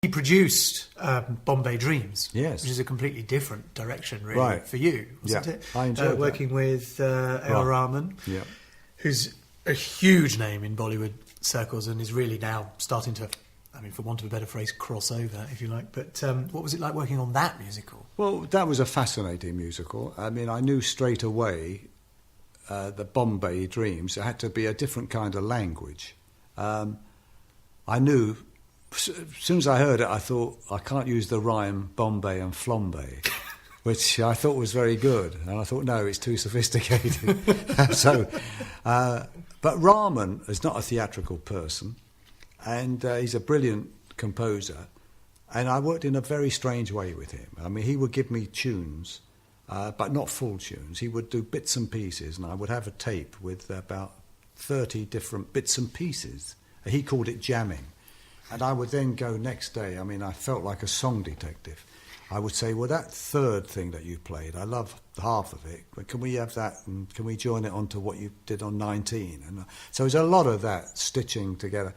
He produced Bombay Dreams, yes, which is a completely different direction, really, for you, wasn't it? I enjoyed working with Rahman, who's a huge name in Bollywood circles and is really now starting to, I mean, for want of a better phrase, cross over, if you like. But what was it like working on that musical? Well, that was a fascinating musical. I mean, I knew straight away the Bombay Dreams. It had to be a different kind of language. I knew, as soon as I heard it, I thought, I can't use the rhyme Bombay and Flambe, which I thought was very good. And I thought, no, it's too sophisticated. But Rahman is not a theatrical person, and he's a brilliant composer. And I worked in a very strange way with him. I mean, he would give me tunes, but not full tunes. He would do bits and pieces, and I would have a tape with about 30 different bits and pieces. He called it jamming. And I would then go next day, I mean, I felt like a song detective. I would say, well, that third thing that you played, I love half of it, but can we have that and can we join it onto what you did on 19? And so there's a lot of that stitching together.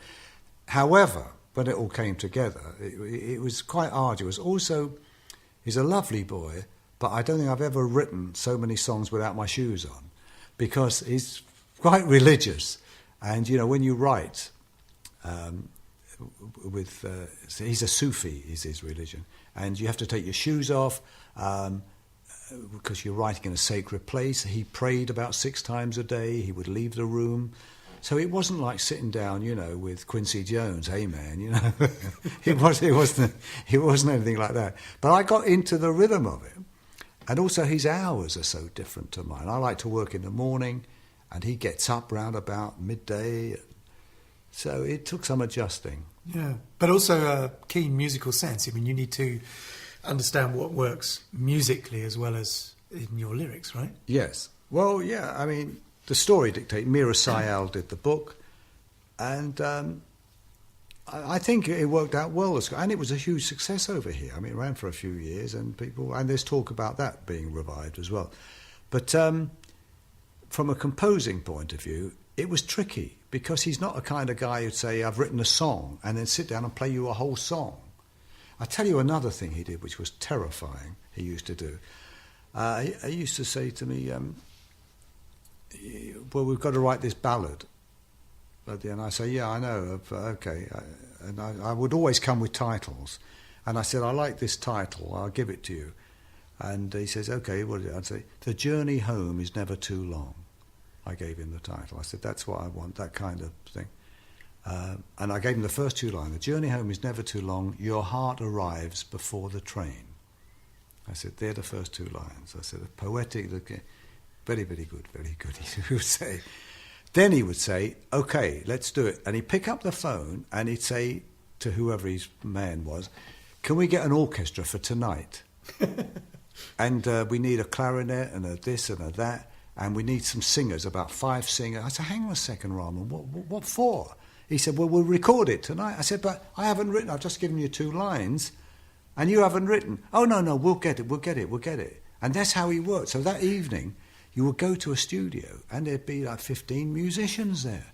However, when it all came together, it was quite arduous. Also, he's a lovely boy, but I don't think I've ever written so many songs without my shoes on, because he's quite religious. And, you know, when you write... he's a Sufi, is his religion, and you have to take your shoes off because you're writing in a sacred place. He prayed about 6 times a day. He would leave the room, so it wasn't like sitting down, you know, with Quincy Jones. Hey man, you know, it wasn't anything like that. But I got into the rhythm of it, and also his hours are so different to mine. I like to work in the morning, and he gets up round about midday. So it took some adjusting. Yeah, but also a keen musical sense. I mean, you need to understand what works musically as well as in your lyrics, right? Yes. Well, yeah, I mean, the story dictates. Mira Sayal did the book, and I think it worked out well. And it was a huge success over here. I mean, it ran for a few years, and there's talk about that being revived as well. But from a composing point of view, it was tricky, because he's not the kind of guy who'd say, I've written a song, and then sit down and play you a whole song. I'll tell you another thing he did, which was terrifying, he used to do. He used to say to me, well, we've got to write this ballad. But then I say, yeah, I know, okay. And I would always come with titles. And I said, I like this title, I'll give it to you. And he says, okay, what is it? I'd say, The Journey Home is Never Too Long. I gave him the title. I said, that's what I want, that kind of thing. And I gave him the first 2 lines. The journey home is never too long. Your heart arrives before the train. I said, they're the first 2 lines. I said, poetic, very, very good, very good, he would say. Then he would say, okay, let's do it. And he'd pick up the phone and he'd say to whoever his man was, can we get an orchestra for tonight? And we need a clarinet and a this and a that. And we need some singers, about 5 singers. I said, hang on a second, Rahman, what for? He said, well, we'll record it tonight. I said, but I haven't written, I've just given you 2 lines, and you haven't written. Oh, no, we'll get it. And that's how he worked. So that evening, you would go to a studio, and there'd be like 15 musicians there.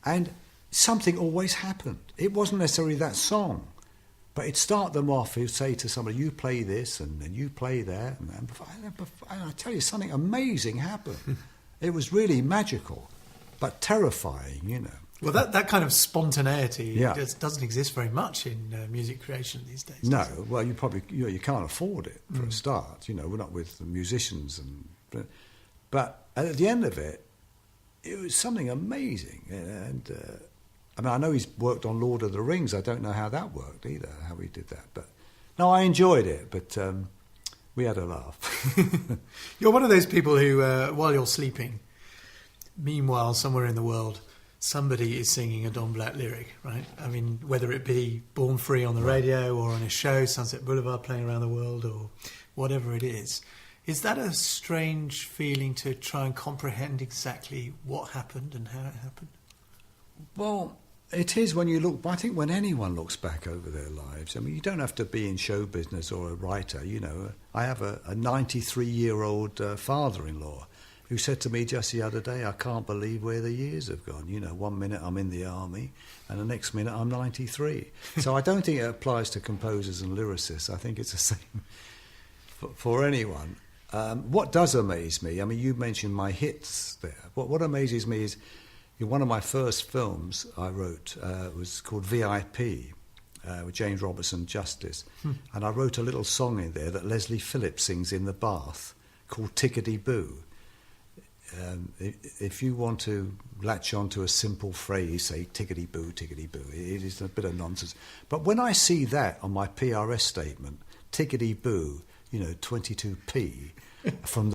And something always happened. It wasn't necessarily that song, but it'd start them off. He'd say to somebody, you play this, and then you play that. And I tell you, something amazing happened. It was really magical, but terrifying, you know. Well, that kind of spontaneity doesn't exist very much in music creation these days. No, well, you can't afford it for a start. You know, we're not with the musicians, but at the end of it, it was something amazing. And I mean, I know he's worked on Lord of the Rings. I don't know how that worked either, how he did that. But no, I enjoyed it. But we had a laugh. You're one of those people who, while you're sleeping, meanwhile, somewhere in the world, somebody is singing a Don Black lyric, right? I mean, whether it be Born Free on the radio or on a show, Sunset Boulevard playing around the world or whatever it is. Is that a strange feeling to try and comprehend exactly what happened and how it happened? Well, it is when you look, I think when anyone looks back over their lives, I mean, you don't have to be in show business or a writer, you know. I have a 93-year-old father-in-law, who said to me just the other day, I can't believe where the years have gone. You know, 1 minute I'm in the army and the next minute I'm 93. So I don't think it applies to composers and lyricists. I think it's the same for anyone. What does amaze me, I mean, you mentioned my hits there. What amazes me is one of my first films I wrote was called VIP, with James Robertson Justice. And I wrote a little song in there that Leslie Phillips sings in the bath called Tickety Boo. If you want to latch on to a simple phrase, say tickety boo, it is a bit of nonsense. But when I see that on my PRS statement, tickety boo, you know, 22p from